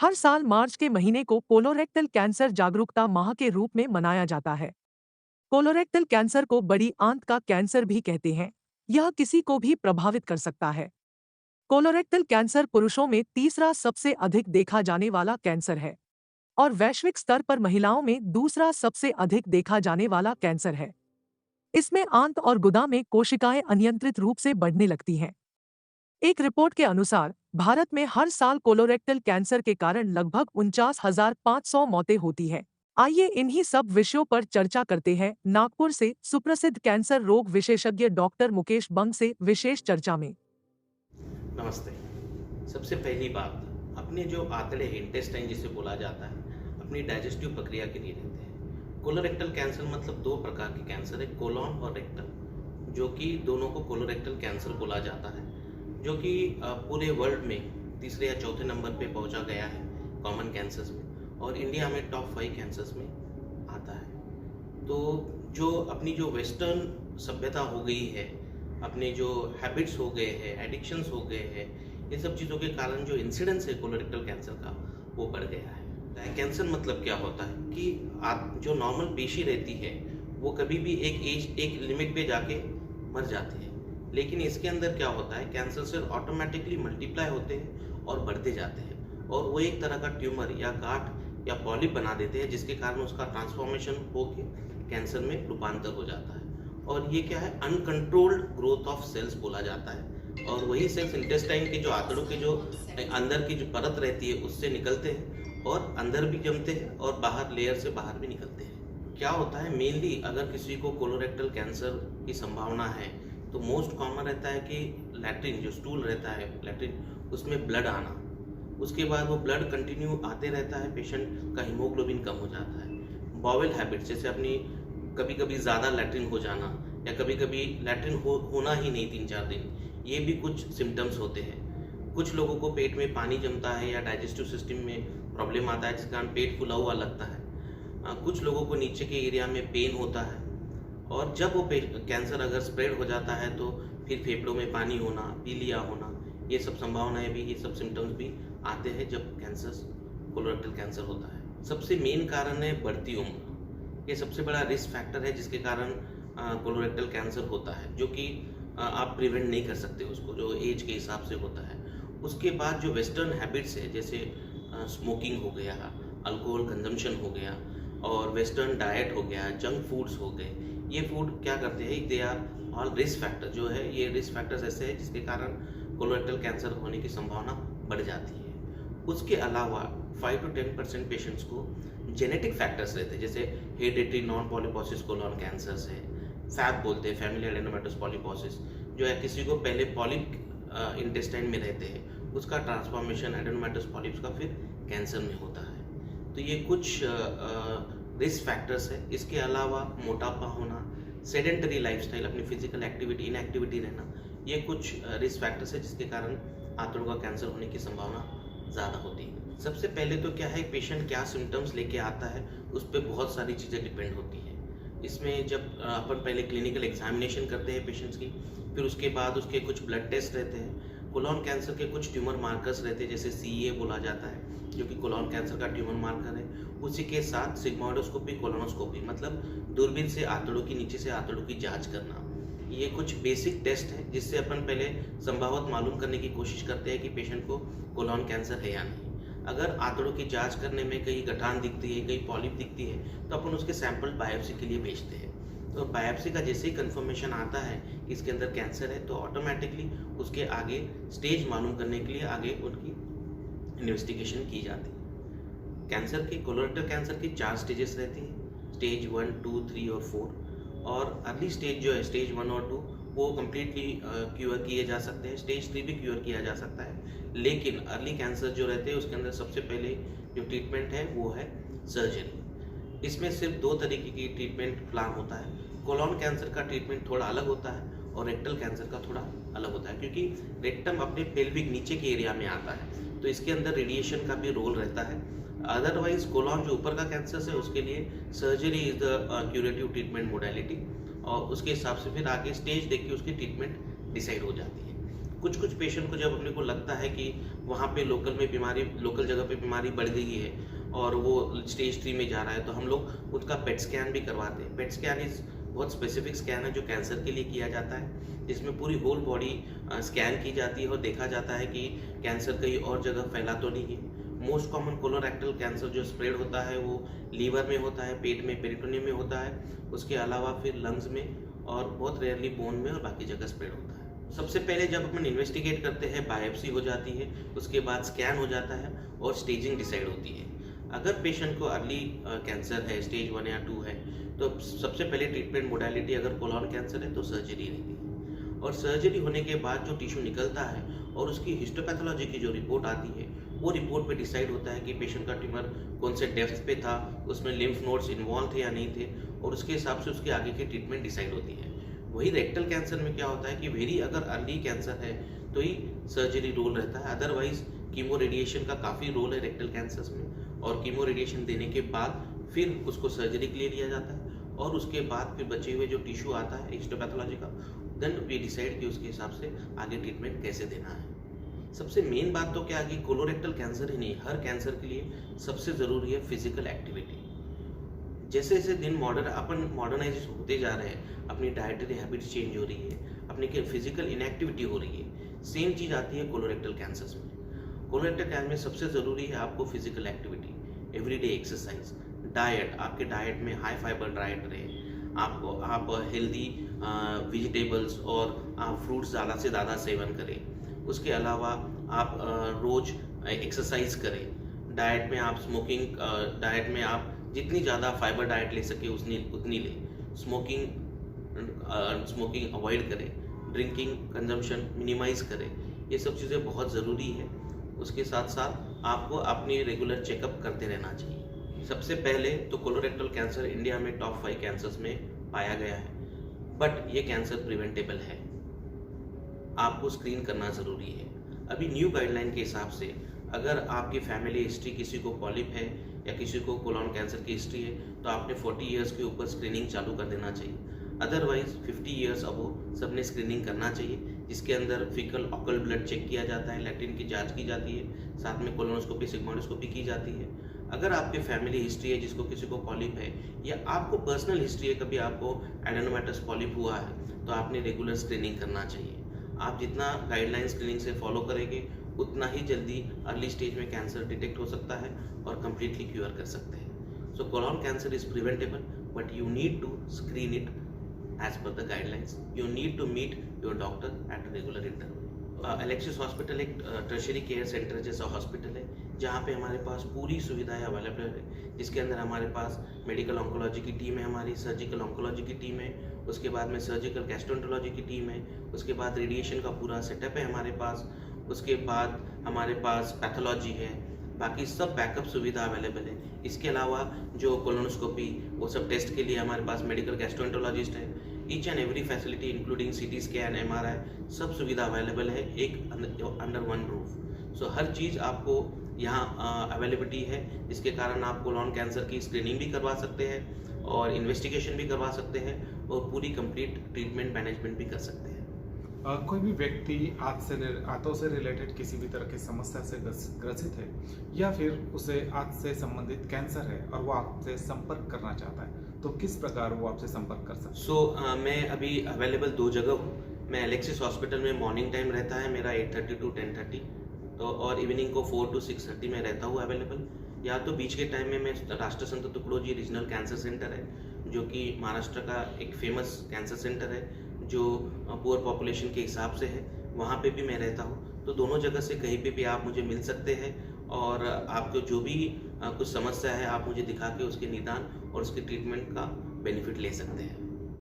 हर साल मार्च के महीने को कोलोरेक्टल कैंसर जागरूकता माह के रूप में मनाया जाता है। कोलोरेक्टल कैंसर को बड़ी आंत का कैंसर भी कहते हैं। यह किसी को भी प्रभावित कर सकता है। कोलोरेक्टल कैंसर पुरुषों में तीसरा सबसे अधिक देखा जाने वाला कैंसर है और वैश्विक स्तर पर महिलाओं में दूसरा सबसे अधिक देखा जाने वाला कैंसर है। इसमें आंत और गुदा में कोशिकाएं अनियंत्रित रूप से बढ़ने लगती हैं। एक रिपोर्ट के अनुसार भारत में हर साल कोलोरेक्टल कैंसर के कारण लगभग 49,500 मौतें होती हैं। आइए इन्हीं सब विषयों पर चर्चा करते हैं नागपुर से सुप्रसिद्ध कैंसर रोग विशेषज्ञ डॉक्टर मुकेश बंग से विशेष चर्चा में। नमस्ते। सबसे पहली बात, अपने जो आंतड़े इंटेस्टाइन जिसे बोला जाता है, अपनी डाइजेस्टिव प्रक्रिया के लिए रहते हैं। कोलोरेक्टल कैंसर मतलब दो प्रकार के कैंसर है, कोलॉन और रेक्टल, जो कि दोनों को कोलोरेक्टल कैंसर बोला जाता है, जो कि पूरे वर्ल्ड में तीसरे या चौथे नंबर पे पहुंचा गया है कॉमन कैंसर्स में, और इंडिया में टॉप 5 कैंसर्स में आता है। तो जो अपनी जो वेस्टर्न सभ्यता हो गई है, अपने जो हैबिट्स हो गए हैं, एडिक्शंस हो गए हैं, इन सब चीज़ों के कारण जो इंसिडेंस है कोलोरेक्टल कैंसर का वो बढ़ गया है। कैंसर मतलब क्या होता है कि आप जो नॉर्मल पेशी रहती है वो कभी भी एक लिमिट पे जाके मर जाती है, लेकिन इसके अंदर क्या होता है, कैंसर सेल ऑटोमेटिकली मल्टीप्लाई होते हैं और बढ़ते जाते हैं, और वो एक तरह का ट्यूमर या गांठ या पॉलिप बना देते हैं, जिसके कारण उसका ट्रांसफॉर्मेशन होके कैंसर में रूपांतर हो जाता है। और ये क्या है, अनकंट्रोल्ड ग्रोथ ऑफ सेल्स बोला जाता है, और वही सेल्स इंटेस्टाइन के जो आंतड़ों के जो अंदर की जो परत रहती है उससे निकलते हैं और अंदर भी जमते हैं और बाहर लेयर से बाहर भी निकलते हैं। क्या होता है, मेनली अगर किसी को कोलोरेक्टल कैंसर की संभावना है तो मोस्ट कॉमन रहता है कि लैट्रिन जो स्टूल रहता है, लैट्रिन उसमें ब्लड आना, उसके बाद वो ब्लड कंटिन्यू आते रहता है, पेशेंट का हीमोग्लोबिन कम हो जाता है। बॉवेल हैबिट, जैसे अपनी कभी कभी ज़्यादा लैट्रिन हो जाना या कभी कभी लैट्रिन होना ही नहीं 3-4 दिन, ये भी कुछ सिम्टम्स होते हैं। कुछ लोगों को पेट में पानी जमता है या डाइजेस्टिव सिस्टम में प्रॉब्लम आता है, जिस कारण पेट फूला हुआ लगता है। कुछ लोगों को नीचे के एरिया में पेन होता है, और जब वो कैंसर अगर स्प्रेड हो जाता है तो फिर फेफड़ों में पानी होना, पीलिया होना, ये सब संभावनाएं भी, ये सब सिम्टम्स भी आते हैं जब कैंसर कोलोरेक्टल कैंसर होता है। सबसे मेन कारण है बढ़ती उम्र। ये सबसे बड़ा रिस्क फैक्टर है जिसके कारण कोलोरेक्टल कैंसर होता है, जो कि आप प्रिवेंट नहीं कर सकते उसको, जो एज के हिसाब से होता है। उसके बाद जो वेस्टर्न हैबिट्स है, जैसे स्मोकिंग हो गया, अल्कोहल कंजम्पशन हो गया, और वेस्टर्न डाइट हो गया, जंक फूड्स हो गए, ये फूड क्या करते हैं, they are all risk factor. जो है ये रिस्क फैक्टर्स ऐसे हैं जिसके कारण कोलोरेक्टल कैंसर होने की संभावना बढ़ जाती है। उसके अलावा 5 to 10% पेशेंट्स को जेनेटिक फैक्टर्स रहते हैं, जैसे hereditary non polyposis colon cancers है, फैब बोलते हैं, फैमिली एडेनोमेटोस पॉलीपोसिस, जो है किसी को पहले पॉलिप इंटेस्टाइन में रहते हैं, उसका ट्रांसफॉर्मेशन एडेनोमेटोस पॉलिप्स का फिर कैंसर में होता है। तो ये कुछ रिस्क फैक्टर्स है। इसके अलावा मोटापा होना, सेडेंटरी लाइफस्टाइल, अपनी फिजिकल एक्टिविटी, इनएक्टिविटी रहना, ये कुछ रिस्क फैक्टर्स है जिसके कारण आंतड़ों का कैंसर होने की संभावना ज़्यादा होती है। सबसे पहले तो क्या है, पेशेंट क्या सिम्टम्स लेके आता है उस पर बहुत सारी चीज़ें डिपेंड होती हैं। इसमें जब अपन पहले क्लिनिकल एग्जामिनेशन करते हैं पेशेंट्स की, फिर उसके बाद उसके कुछ ब्लड टेस्ट रहते हैं। कोलोन कैंसर के कुछ ट्यूमर मार्कर्स रहते हैं, जैसे CA बोला जाता है, जो कि कोलोन कैंसर का ट्यूमर मार्कर है। उसी के साथ सिग्मोइडोस्कोपी, कोलोनोस्कोपी, मतलब दूरबीन से आंतड़ों की, नीचे से आंतड़ों की जाँच करना। ये कुछ बेसिक टेस्ट है जिससे अपन पहले संभावत मालूम करने की कोशिश करते हैं कि पेशेंट को कोलोन कैंसर है या नहीं। अगर आंतड़ों की जांच करने में कहीं गठान दिखती है, कहीं पॉलिप दिखती है, तो अपन उसके सैंपल बायोप्सी के लिए भेजते हैं। तो बायोप्सी का जैसे ही कंफर्मेशन आता है कि इसके अंदर कैंसर है, तो ऑटोमेटिकली उसके आगे स्टेज मालूम करने के लिए आगे उनकी इन्वेस्टिगेशन की जाती है। कैंसर की, कोलोरेक्टल कैंसर की 4 स्टेजेस रहती हैं, स्टेज 1, 2, 3 और 4। और अर्ली स्टेज जो है, स्टेज 1 और 2, वो कम्प्लीटली क्योर किए जा सकते हैं। स्टेज 3 भी क्योर किया जा सकता है, लेकिन अर्ली कैंसर जो रहते हैं उसके अंदर सबसे पहले जो ट्रीटमेंट है वो है सर्जरी। इसमें सिर्फ 2 तरीके की ट्रीटमेंट प्लान होता है। कोलोन कैंसर का ट्रीटमेंट थोड़ा अलग होता है और रेक्टल कैंसर का थोड़ा अलग होता है, क्योंकि रेक्टम अपने पेल्विक नीचे के एरिया में आता है, तो इसके अंदर रेडिएशन का भी रोल रहता है। अदरवाइज कोलोन जो ऊपर का कैंसर है उसके लिए surgery is the curative treatment modality, और उसके हिसाब से फिर आगे स्टेज देख के उसकी ट्रीटमेंट डिसाइड हो जाती है। कुछ कुछ पेशेंट को जब अपने को लगता है कि वहाँ पे लोकल जगह पे बीमारी बढ़ गई है और वो स्टेज 3 में जा रहा है, तो हम लोग उसका पेट स्कैन भी करवाते हैं। पेट स्कैन बहुत स्पेसिफिक स्कैन है जो कैंसर के लिए किया जाता है, जिसमें पूरी होल बॉडी स्कैन की जाती है और देखा जाता है कि कैंसर कहीं और जगह फैला तो नहीं है। मोस्ट कॉमन कोलोरेक्टल कैंसर जो स्प्रेड होता है वो लीवर में होता है, पेट में, पेरिटोनियम में होता है, उसके अलावा फिर लंग्स में और बहुत रेयरली बोन में और बाकी जगह स्प्रेड होता है। सबसे पहले जब अपन इन्वेस्टिगेट करते हैं, बायोप्सी हो जाती है, उसके बाद स्कैन हो जाता है और स्टेजिंग डिसाइड होती है। अगर पेशेंट को अर्ली कैंसर है, स्टेज 1 या 2 है, तो सबसे पहले ट्रीटमेंट मोडालिटी अगर कोलॉन कैंसर है तो सर्जरी रहती है। और सर्जरी होने के बाद जो टिश्यू निकलता है और उसकी हिस्टोपैथोलॉजी की जो रिपोर्ट आती है, वो रिपोर्ट पे डिसाइड होता है कि पेशेंट का ट्यूमर कौन से डेप्थ पे था, उसमें लिम्फ नोड्स इन्वॉल्व थे या नहीं थे, और उसके हिसाब से उसके आगे की ट्रीटमेंट डिसाइड होती है। वही रेक्टल कैंसर में क्या होता है कि वेरी अगर अर्ली कैंसर है तो ही सर्जरी रोल रहता है, अदरवाइज कीमो रेडिएशन का काफ़ी रोल है रेक्टल कैंसर्स में, और कीमो रेडिएशन देने के बाद फिर उसको सर्जरी के लिए लिया जाता है, और उसके बाद फिर बचे हुए जो टिश्यू आता है हिस्टोपैथोलॉजी का, देन वी डिसाइड कि उसके हिसाब से आगे ट्रीटमेंट कैसे देना है। सबसे मेन बात तो क्या है कि कोलोरेक्टल कैंसर ही नहीं, हर कैंसर के लिए सबसे ज़रूरी है फिजिकल एक्टिविटी। जैसे जैसे दिन मॉडर्नाइज होते जा रहे हैं, अपनी डाइटरी हैबिट्स चेंज हो रही है, अपनी फिजिकल इनएक्टिविटी हो रही है, सेम चीज़ आती है कोलोरेक्टल कैंसर्स में। कोलोरेक्टल कैंसर में सबसे ज़रूरी है आपको physical activity, everyday exercise, diet, आपके डाइट में हाई फाइबर डाइट रहे, आप हेल्दी वेजिटेबल्स और आप फ्रूट्स ज़्यादा से ज़्यादा सेवन करें। उसके अलावा आप रोज़ एक्सरसाइज करें। डाइट में आप जितनी ज़्यादा फाइबर डाइट ले सके उतनी लें। स्मोकिंग अवॉइड करें, ड्रिंकिंग कंजम्पशन मिनिमाइज़ करें, ये सब चीज़ें बहुत ज़रूरी है। उसके साथ साथ आपको अपनी रेगुलर चेकअप करते रहना चाहिए। सबसे पहले तो कोलोरेक्टल कैंसर इंडिया में टॉप 5 कैंसर्स में पाया गया है, बट ये कैंसर प्रिवेंटेबल है, आपको स्क्रीन करना ज़रूरी है। अभी न्यू गाइडलाइन के हिसाब से अगर आपकी फैमिली हिस्ट्री, किसी को पॉलिप है या किसी को कोलोन कैंसर की हिस्ट्री है, तो आपने 40 इयर्स के ऊपर स्क्रीनिंग चालू कर देना चाहिए। अदरवाइज 50 इयर्स अबो सबने स्क्रीनिंग करना चाहिए, जिसके अंदर फीकल ऑकल ब्लड चेक किया जाता है, लैटिन की जांच की जाती है, साथ में कोलोनोस्कोपी, सिग्मोइडोस्कोपी की जाती है। अगर आपके फैमिली हिस्ट्री है, जिसको किसी को पॉलिप है, या आपको पर्सनल हिस्ट्री है, कभी आपको एडेनोमेटस पॉलिप हुआ है, तो आपने रेगुलर स्क्रीनिंग करना चाहिए। आप जितना गाइडलाइन स्क्रीनिंग से फॉलो करेंगे, उतना ही जल्दी अर्ली स्टेज में कैंसर डिटेक्ट हो सकता है और कंप्लीटली क्योर कर सकते हैं। So colon cancer is preventable, but you need to screen it as per the guidelines. You need to meet your doctor at regular interval. Alexis hospital एक tertiary care centre जैसा hospital है, जहाँ पे हमारे पास पूरी सुविधाएं अवेलेबल है, जिसके अंदर हमारे पास मेडिकल ऑन्कोलॉजी की टीम है, हमारी सर्जिकल ऑन्कोलॉजी की टीम है, उसके बाद में सर्जिकल गैस्ट्रोएंटरोलॉजी की टीम है, उसके बाद रेडिएशन का पूरा सेटअप है हमारे पास, उसके बाद हमारे पास पैथोलॉजी है, बाकी सब बैकअप सुविधा अवेलेबल है। इसके अलावा जो कोलोनोस्कोपी, वो सब टेस्ट के लिए हमारे पास मेडिकल गैस्ट्रोएंटरोलॉजिस्ट है। Each and every facility including CT scan, MRI, सब सुविधा अवेलेबल है एक अंडर वन रूफ। सो हर चीज़ आपको यहाँ अवेलेबिलिटी है, जिसके कारण आप कोलोन कैंसर की स्क्रीनिंग भी करवा सकते हैं और इन्वेस्टिगेशन भी करवा सकते हैं और पूरी कंप्लीट ट्रीटमेंट मैनेजमेंट भी कर सकते हैं। कोई भी व्यक्ति आंतों से रिलेटेड किसी भी तरह की समस्या से ग्रसित है, या फिर उसे आंत से संबंधित कैंसर है और वो आपसे संपर्क करना चाहता है, तो किस प्रकार वो आपसे संपर्क कर सकता है? मैं अभी अवेलेबल 2 जगह हूँ। मैं एलेक्सिस हॉस्पिटल में मॉर्निंग टाइम रहता है मेरा 8:30 to 10:30, तो और इवनिंग को 4 to 6:30 में रहता हूँ अवेलेबल। या तो बीच के टाइम में मैं राष्ट्र संत तुकडोजी रीजनल कैंसर सेंटर है, जो कि महाराष्ट्र का एक फेमस कैंसर सेंटर है, जो पुअर पॉपुलेशन के हिसाब से है, वहाँ पे भी मैं रहता हूँ। तो दोनों जगह से कहीं पे भी आप मुझे मिल सकते हैं और आपको जो भी कुछ समस्या है, आप मुझे दिखा के उसके निदान और उसके ट्रीटमेंट का बेनिफिट ले सकते हैं।